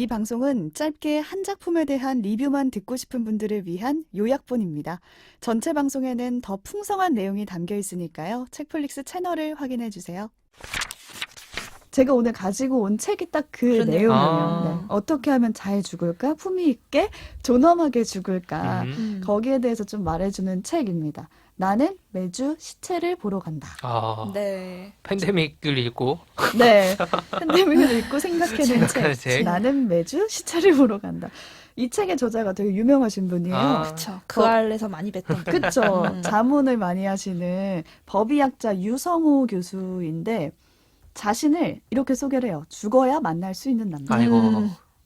이 방송은 짧게 한 작품에 대한 리뷰만 듣고 싶은 분들을 위한 요약본입니다. 전체 방송에는 더 풍성한 내용이 담겨 있으니까요. 책플릭스 채널을 확인해 주세요. 제가 오늘 가지고 온 책이 딱 그 그렇네요. 내용이에요. 네. 어떻게 하면 잘 죽을까? 품위 있게? 존엄하게 죽을까? 거기에 대해서 좀 말해주는 책입니다. 나는 매주 시체를 보러 간다. 네. 팬데믹을 읽고 네. 팬데믹을 읽고 생각해낸 생각하는 책. 책. 나는 매주 시체를 보러 간다. 이 책의 저자가 되게 유명하신 분이에요. 그쵸. 그 알에서 많이 뵀던. 그쵸. 자문을 많이 하시는 법의학자 유성호 교수인데 자신을 이렇게 소개를 해요. 죽어야 만날 수 있는 남자. 아이고.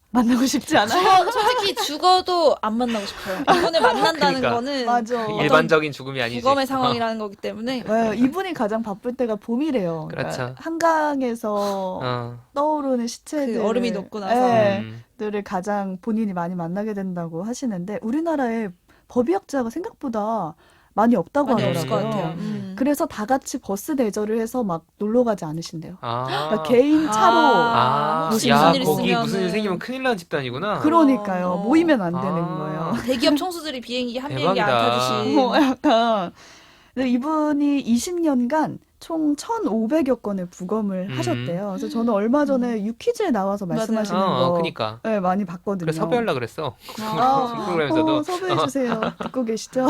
만나고 싶지 않아요? 솔직히 죽어도 안 만나고 싶어요. 이분을 만난다는 그러니까. 거는 맞아. 일반적인 죽음이 아니지. 부검의 상황이라는 거기 때문에 네, 이분이 가장 바쁠 때가 봄이래요. 그렇죠. 한강에서 떠오르는 시체들. 그 얼음이 녹고 나서. 네, 음. 들을 가장 본인이 많이 만나게 된다고 하시는데 우리나라에 법의학자가 생각보다 많이 없다고 많이 하더라고요. 없을 것 같아요. 그래서 다 같이 버스 대절을 해서 막 놀러 가지 않으신대요. 그러니까 아. 개인 차로. 혹시 야, 무슨 일 거기 있으면은 무슨 일 생기면 큰일 나는 집단이구나. 그러니까요. 모이면 안 되는 아. 거예요. 대기업 총수들이 비행기 한 비행기 안 대박이다. 타듯이. 약간. 근데 이분이 20년간 총 1,500여 건의 부검을 하셨대요. 그래서 저는 얼마 전에 유퀴즈에 나와서 맞아요. 말씀하시는 거 그니까. 네, 많이 봤거든요. 그래 섭외하려고 그랬어. 아. 프로그램에서도. 섭외해주세요. 듣고 계시죠?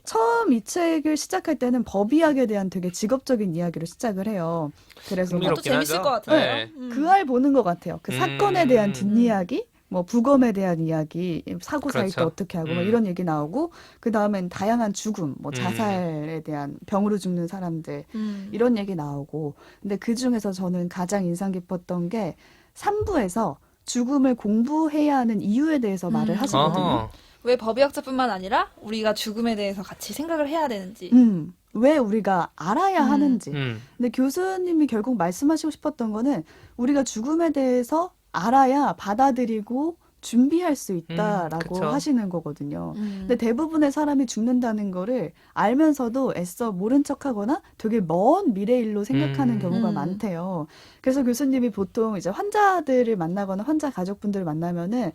처음 이 책을 시작할 때는 법의학에 대한 되게 직업적인 이야기로 시작을 해요. 그래서 그것도 흥미롭긴 재밌을 하죠. 것 같아요. 네. 그 알 보는 것 같아요. 그 사건에 대한 뒷이야기, 뭐 부검에 대한 이야기, 사고 살 때 그렇죠. 어떻게 하고 뭐 이런 얘기 나오고 그 다음엔 다양한 죽음, 뭐 자살에 대한 병으로 죽는 사람들 이런 얘기 나오고 근데 그 중에서 저는 가장 인상 깊었던 게 3부에서 죽음을 공부해야 하는 이유에 대해서 말을 하시거든요. 어허. 왜 법의학자뿐만 아니라 우리가 죽음에 대해서 같이 생각을 해야 되는지. 왜 우리가 알아야 하는지. 음. 근데 교수님이 결국 말씀하시고 싶었던 거는 우리가 죽음에 대해서 알아야 받아들이고 준비할 수 있다라고 그쵸. 하시는 거거든요. 근데 대부분의 사람이 죽는다는 거를 알면서도 애써 모른 척하거나 되게 먼 미래일로 생각하는 경우가 많대요. 그래서 교수님이 보통 이제 환자들을 만나거나 환자 가족분들을 만나면은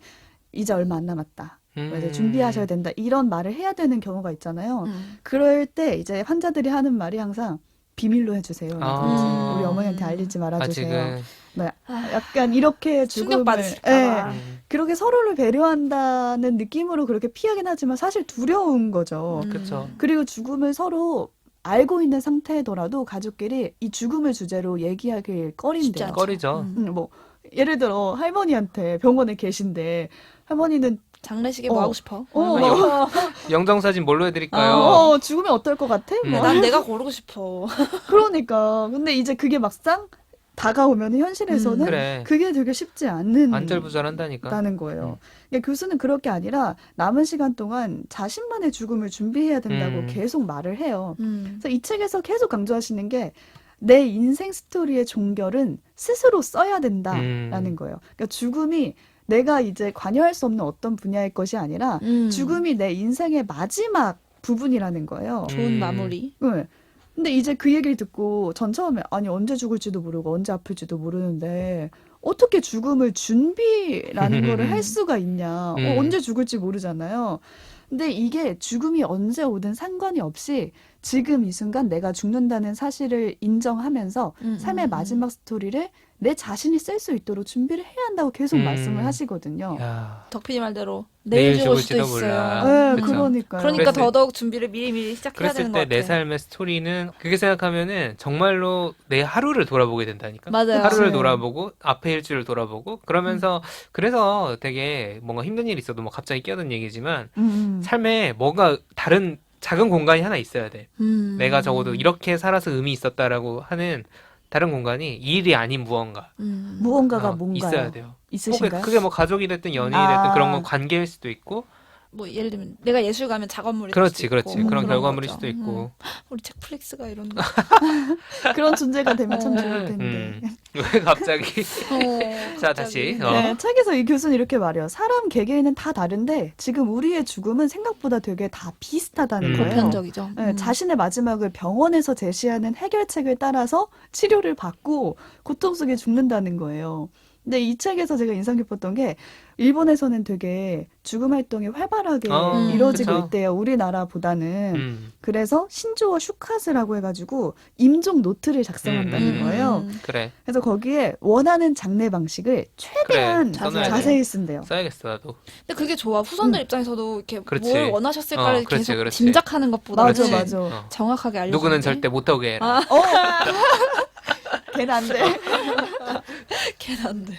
이제 얼마 안 남았다. 이제 준비하셔야 된다. 이런 말을 해야 되는 경우가 있잖아요. 그럴 때 이제 환자들이 하는 말이 항상 비밀로 해주세요. 우리 어머니한테 알리지 말아주세요. 아직은. 네, 약간 이렇게 죽음을 충격받으실까봐. 그렇게 서로를 배려한다는 느낌으로 그렇게 피하긴 하지만 사실 두려운 거죠. 그렇죠. 그리고 죽음을 서로 알고 있는 상태더라도 가족끼리 이 죽음을 주제로 얘기하길 쉽지 꺼린대요. 않죠. 꺼리죠. 뭐 예를 들어 할머니한테 병원에 계신데 할머니는 장례식에 뭐 하고 싶어? 영정사진 뭘로 해드릴까요? 죽으면 어떨 것 같아? 뭐. 난 내가 고르고 싶어. 그러니까 근데 이제 그게 막상 다가오면 현실에서는 그래. 그게 되게 쉽지 않는 안절부절한다니까. 다는 거예요. 그러니까 교수는 그럴 게 아니라 남은 시간 동안 자신만의 죽음을 준비해야 된다고 계속 말을 해요. 그래서 이 책에서 계속 강조하시는 게 내 인생 스토리의 종결은 스스로 써야 된다라는 거예요. 그러니까 죽음이 내가 이제 관여할 수 없는 어떤 분야의 것이 아니라 죽음이 내 인생의 마지막 부분이라는 거예요. 좋은 마무리. 네. 근데 이제 그 얘기를 듣고 전 처음에 아니 언제 죽을지도 모르고 언제 아플지도 모르는데 어떻게 죽음을 준비라는 거를 할 수가 있냐. 언제 죽을지 모르잖아요. 근데 이게 죽음이 언제 오든 상관이 없이 지금 이 순간 내가 죽는다는 사실을 인정하면서 삶의 마지막 스토리를 내 자신이 쓸 수 있도록 준비를 해야 한다고 계속 말씀을 하시거든요. 야. 덕피디 말대로 내일 내일 죽을 수도 죽을지도 몰라. 있어요. 네, 그쵸. 그러니까요. 그러니까 그랬을- 더더욱 준비를 미리미리 시작해야 되는 그랬을 것 때 내 같아요. 삶의 스토리는 그렇게 생각하면은 정말로 내 하루를 돌아보게 된다니까. 맞아요. 하루를 그치. 돌아보고 앞에 일주를 돌아보고 그러면서 그래서 되게 뭔가 힘든 일이 있어도 뭐 갑자기 끼어든 얘기지만 삶에 뭔가 다른 작은 공간이 하나 있어야 돼. 내가 적어도 이렇게 살아서 의미 있었다라고 하는 다른 공간이 이 일이 아닌 무언가 무언가가 뭔가요? 있어야 돼요. 있으신가요? 그게 뭐 가족이 됐든 연인이 아. 됐든 그런 건 관계일 수도 있고 뭐 예를 들면 내가 예술 가면 작업물이 그렇지 수도 그렇지 있고 그런 결과물일 거죠. 수도 있고 우리 책플릭스가 이런 그런 존재가 되면 참 좋을 텐데. 왜 갑자기 자 다시 네, 책에서 이 교수는 이렇게 말해요. 사람 개개인은 다 다른데 지금 우리의 죽음은 생각보다 되게 다 비슷하다는 거예요. 보편적이죠. 네, 자신의 마지막을 병원에서 제시하는 해결책을 따라서 치료를 받고 고통 속에 죽는다는 거예요. 근데 이 책에서 제가 인상 깊었던 게 일본에서는 되게 죽음 활동이 활발하게 이루어지고 그쵸. 있대요. 우리나라보다는. 그래서 신조어 슈카스라고 해가지고 임종 노트를 작성한다는 거예요. 그래. 그래서 거기에 원하는 장례 방식을 최대한 그래, 써놔야 돼. 자세히 쓴대요. 써야겠어 나도. 근데 그게 좋아. 후손들 입장에서도 이렇게 그렇지. 뭘 원하셨을까를 그렇지, 계속 그렇지. 짐작하는 것보다 맞아, 그렇지. 맞아. 어. 정확하게 알려주는 누구는 게 절대 못 오게 해라. 아. 걔는 안 돼. 걔는 안 돼.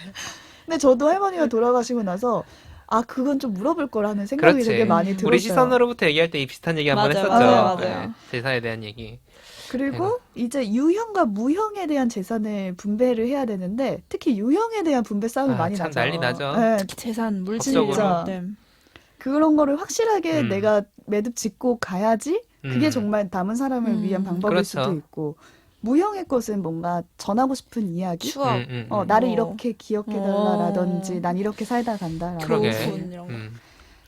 근데 저도 할머니가 돌아가시고 나서 아 그건 좀 물어볼 거라는 생각이 그렇지. 되게 많이 들었어요. 우리 시선으로부터 얘기할 때 이 비슷한 얘기 한번 맞아요, 했었죠. 맞아요, 네, 맞아요. 제사에 대한 얘기. 그리고 이제 유형과 무형에 대한 재산을 분배를 해야 되는데 특히 유형에 대한 분배 싸움이 많이 참 나죠. 난리 나죠. 네, 재산, 물질 법적으로. 때. 그런 거를 확실하게 내가 매듭 짓고 가야지 그게 음. 정말 남은 사람을 위한 방법일 그렇죠. 수도 있고 무형의 것은 뭔가 전하고 싶은 이야기 추억. 나를 뭐. 이렇게 기억해달라라든지 난 이렇게 살다 간다라든지 그러게. 교훈 이런 거.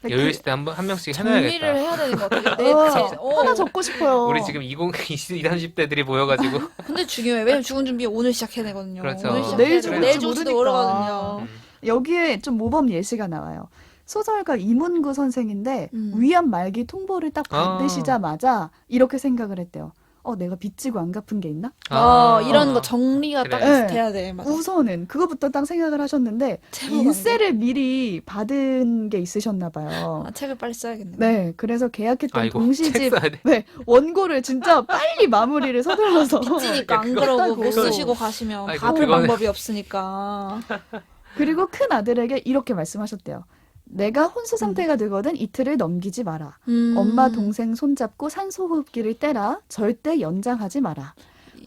여유 있을 때 한 명씩 정리를 해놔야겠다. 해야 되는 것 같아. 내 하나 적고 싶어요. 우리 지금 20, 30대들이 모여가지고 근데 중요해. 왜냐면 죽은 준비 오늘 시작해야 되거든요. 그렇죠. 오늘 시작해야 내일 되고 죽을지 내일 죽을지도 모르니까. 모르거든요. 여기에 좀 모범 예시가 나와요. 소설가 이문구 선생인데 위안 말기 통보를 딱 받으시자마자 이렇게 생각을 했대요. 내가 빚지고 안 갚은 게 있나? 이런 거 정리가 딱 그래. 돼야 돼. 맞아. 우선은 그거부터 딱 생각을 하셨는데 제목 인세를 미리 받은 게 있으셨나 봐요. 책을 빨리 써야겠네. 네, 그래서 계약했던 아이고, 동시집 책 써야 돼. 네, 원고를 진짜 빨리 마무리를 서둘러서 빚지니까 안 그거 그러고 못 따고. 쓰시고 가시면 아이고, 갚을 그거는- 방법이 없으니까. 그리고 큰 아들에게 이렇게 말씀하셨대요. 내가 혼수 상태가 되거든 이틀을 넘기지 마라. 엄마 동생 손잡고 산소호흡기를 떼라. 절대 연장하지 마라.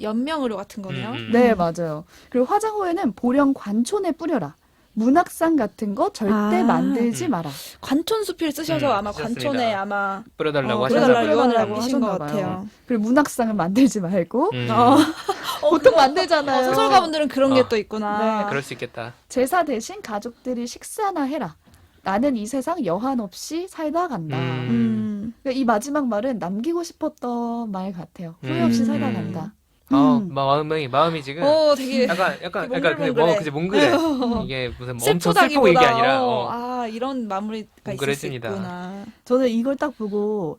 연명의료 같은 거네요. 네, 맞아요. 그리고 화장 후에는 보령 관촌에 뿌려라. 문학상 같은 거 절대 만들지 마라. 관촌수필 쓰셔서 아마 쓰셨습니다. 관촌에 아마 뿌려달라고 뿌려달라고 하셨나 유언을 뿌려달라고 남기신 것 하셨나 봐요. 같아요. 그리고 문학상은 만들지 말고 음. 보통 만들잖아요. 소설가분들은 그런 게 또 있구나. 네, 그럴 수 있겠다. 제사 대신 가족들이 식사나 해라. 나는 이 세상 여한 없이 살다 간다. 그러니까 이 마지막 말은 남기고 싶었던 말 같아요. 후회 없이 살다 간다. 마음이 지금 되게 약간 몽글몽글해. 그치 몽글해. 이게 무슨 엄청 슬픈 슬프다기보다 얘기 아니라 이런 마무리가 있을 수 몽글해집니다. 있구나. 저는 이걸 딱 보고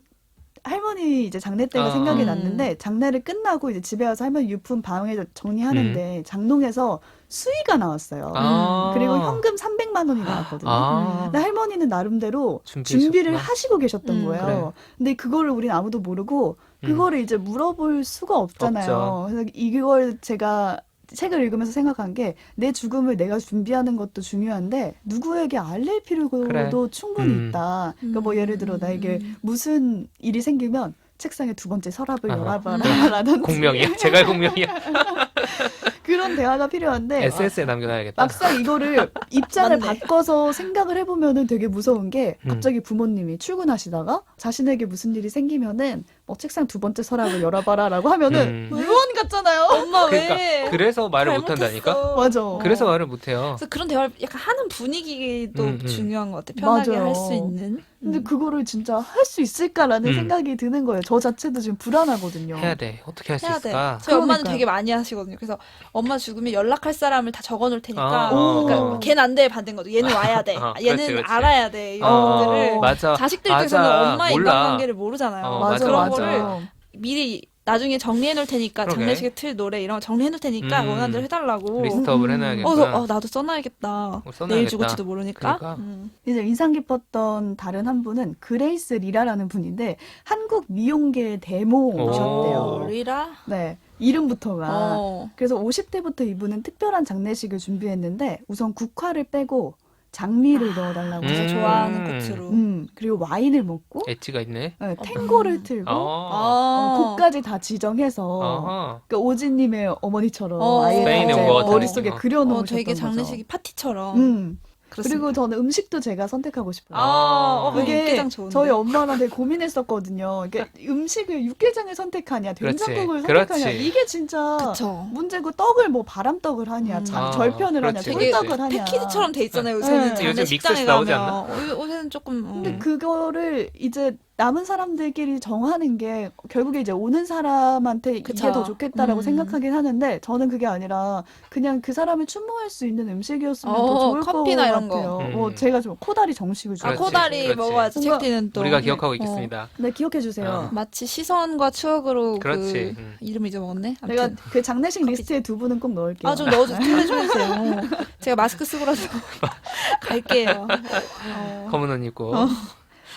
할머니 이제 장례 때가 생각이 났는데 장례를 끝나고 이제 집에 와서 할머니 유품 방에 정리하는데 장롱에서 수의가 나왔어요. 그리고 현금 300만 원이 나왔거든요. 근데 할머니는 나름대로 준비를 하시고 계셨던 거예요. 그래. 근데 그거를 우리는 아무도 모르고 그거를 이제 물어볼 수가 없잖아요. 없죠. 그래서 이걸 제가 책을 읽으면서 생각한 게 내 죽음을 내가 준비하는 것도 중요한데 누구에게 알릴 필요도 그래. 충분히 있다. 그러니까 뭐 예를 들어 나에게 무슨 일이 생기면 책상에 두 번째 서랍을 열어봐라라든지 공명이야. 제갈 공명이야. 그런 대화가 필요한데 SS에 남겨놔야겠다. 막상 이거를 입장을 맞네. 바꿔서 생각을 해보면은 되게 무서운 게 갑자기 부모님이 출근하시다가 자신에게 무슨 일이 생기면은 책상 두 번째 서랍을 열어봐라라고 하면은 유언 같잖아요. 엄마 그러니까 왜? 그래서 말을 못 잘못했어. 한다니까. 맞아. 그래서 말을 못 해요. 그래서 그런 대화를 약간 하는 분위기도 중요한 것 같아. 편하게 맞아요. 할 수 있는. 근데 그거를 진짜 할 수 있을까라는 생각이 드는 거예요. 저 자체도 지금 불안하거든요. 해야 돼. 어떻게 할 수 해야 있을까? 돼. 저희 엄마는 그러니까요. 되게 많이 하시거든요. 그래서 엄마 죽으면 연락할 사람을 다 적어놓을 테니까. 어. 그러니까 걔는 안 돼, 반대인 거죠. 얘는 와야 돼. 얘는 그렇지, 그렇지. 알아야 돼. 이런 것들을 맞아. 자식들 입장에서는 맞아. 엄마의 몰라. 인간관계를 모르잖아요. 맞아, 그런 맞아. 거를 미리 나중에 정리해 놓을 테니까 그러게. 장례식에 틀 노래 이런 거 정리해 놓을 테니까 원하는 대로 해달라고. 리스트업을 해놔야겠구나. 나도 써놔야겠다. 써놔야겠다. 내일 죽을지도 모르니까. 그러니까. 이제 인상 깊었던 다른 한 분은 그레이스 리라라는 분인데 한국 미용계의 데모셨대요. 리라? 네. 이름부터가. 그래서 50대부터 이분은 특별한 장례식을 준비했는데 우선 국화를 빼고 장미를 넣어달라고 제가 해서 좋아하는 꽃으로. 그리고 와인을 먹고 엣지가 있네. 네, 탱고를 틀고 곡까지 다 지정해서 어허. 그러니까 오지님의 어머니처럼 아예 스페인의 이제 것 같은 머릿속에 느낌. 그려놓으셨던 되게 거죠. 장례식이 파티처럼. 그렇습니다. 그리고 저는 음식도 제가 선택하고 싶어요. 그게 그게 육개장 좋은데. 저희 엄마랑 되게 고민했었거든요. 그러니까 음식을 육개장을 선택하냐, 된장국을 그렇지. 선택하냐 이게 진짜 그쵸. 문제고 떡을 뭐 바람떡을 하냐, 절편을 하냐, 그렇지. 되게 꿀떡을 하냐. 패키지처럼 돼 있잖아요. 요새는 네. 요즘 장례식장에 믹스에서 나오지 가면. 요새는 조금. 근데 그거를 이제 남은 사람들끼리 정하는 게 결국에 이제 오는 사람한테 그쵸. 이게 더 좋겠다라고 음. 생각하긴 하는데 저는 그게 아니라 그냥 그 사람을 추모할 수 있는 음식이었으면 더 좋을 커피나 것 이런 거. 같아요. 제가 좀 코다리 정식을 아, 그렇지, 코다리 그렇지. 먹어야지 뭔가 책띠는 또. 우리가 기억하고 있겠습니다. 네, 기억해 주세요. 마치 시선과 추억으로 그렇지. 그 이름 잊어먹었네. 내가 아무튼. 그 장례식 커피. 리스트에 두 분은 꼭 넣을게요. 아, 좀 넣어주세요. 좀 해주세요. 제가 마스크 쓰고라도 갈게요. 검은 옷 입고.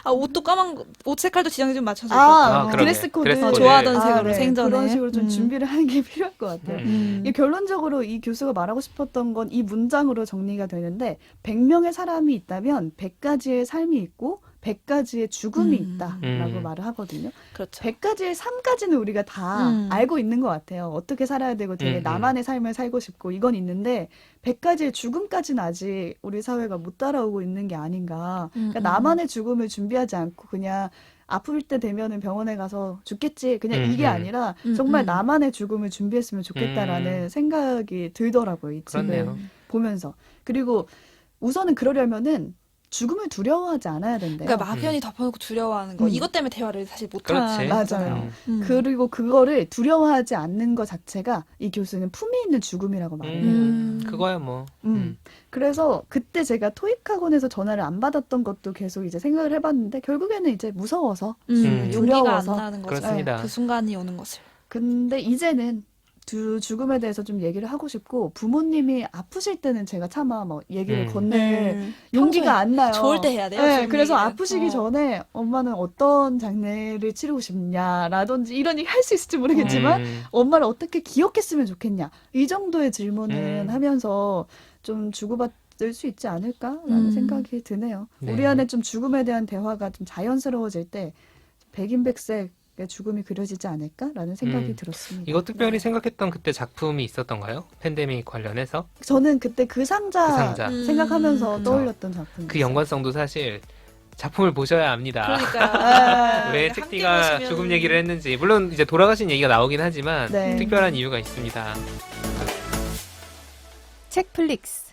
아, 옷도 까만, 옷 색깔도 지정 좀 맞춰서 아, 그러네. 드레스 코드. 드레스 코드. 좋아하던 색으로 생전에. 그런 식으로 좀 음. 준비를 하는 게 필요할 것 같아요. 이 결론적으로 이 교수가 말하고 싶었던 건 이 문장으로 정리가 되는데 100명의 사람이 있다면 100가지의 삶이 있고 100가지의 죽음이 있다라고 말을 하거든요. 그렇죠. 100가지의 삶까지는 우리가 다 알고 있는 것 같아요. 어떻게 살아야 되고 되게 나만의 삶을 살고 싶고 이건 있는데 100가지의 죽음까지는 아직 우리 사회가 못 따라오고 있는 게 아닌가. 그러니까 나만의 죽음을 준비하지 않고 그냥 아플 때 되면은 병원에 가서 죽겠지. 그냥 이게 아니라 정말 나만의 죽음을 준비했으면 좋겠다라는 생각이 들더라고요. 이 책을 그렇네요. 보면서. 그리고 우선은 그러려면은 죽음을 두려워하지 않아야 된대요. 그러니까 막연히 덮어놓고 두려워하는 거. 이것 때문에 대화를 사실 그렇지. 못하는 맞아요. 거잖아요. 그리고 그거를 두려워하지 않는 것 자체가 이 교수는 품위 있는 죽음이라고 말을 해요. 그거야 뭐. 그래서 그때 제가 토익 학원에서 전화를 안 받았던 것도 계속 이제 생각을 해봤는데 결국에는 이제 무서워서 용기가 안 두려워서. 나는 거죠. 그렇습니다. 그 순간이 오는 것을. 근데 이제는 죽음에 대해서 좀 얘기를 하고 싶고 부모님이 아프실 때는 제가 차마 뭐 얘기를 건넬 용기가 안 나요. 좋을 때 해야 돼요. 네, 죽음 그래서 얘기는. 아프시기 전에 엄마는 어떤 장례를 치르고 싶냐라든지 이런 얘기 할 수 있을지 모르겠지만 엄마를 어떻게 기억했으면 좋겠냐 이 정도의 질문은 하면서 좀 주고받을 수 있지 않을까라는 생각이 드네요. 네. 우리 안에 좀 죽음에 대한 대화가 좀 자연스러워질 때 백인백색의 죽음이 그려지지 않을까라는 생각이 들었습니다. 이거 특별히 생각했던 그때 작품이 있었던가요? 팬데믹 관련해서? 저는 그때 그 상자, 생각하면서 떠올렸던 작품. 그 연관성도 사실 작품을 보셔야 압니다. 그러니까. 왜 책디가 죽음 얘기를 했는지. 물론 이제 돌아가신 얘기가 나오긴 하지만 네. 특별한 이유가 있습니다. 책플릭스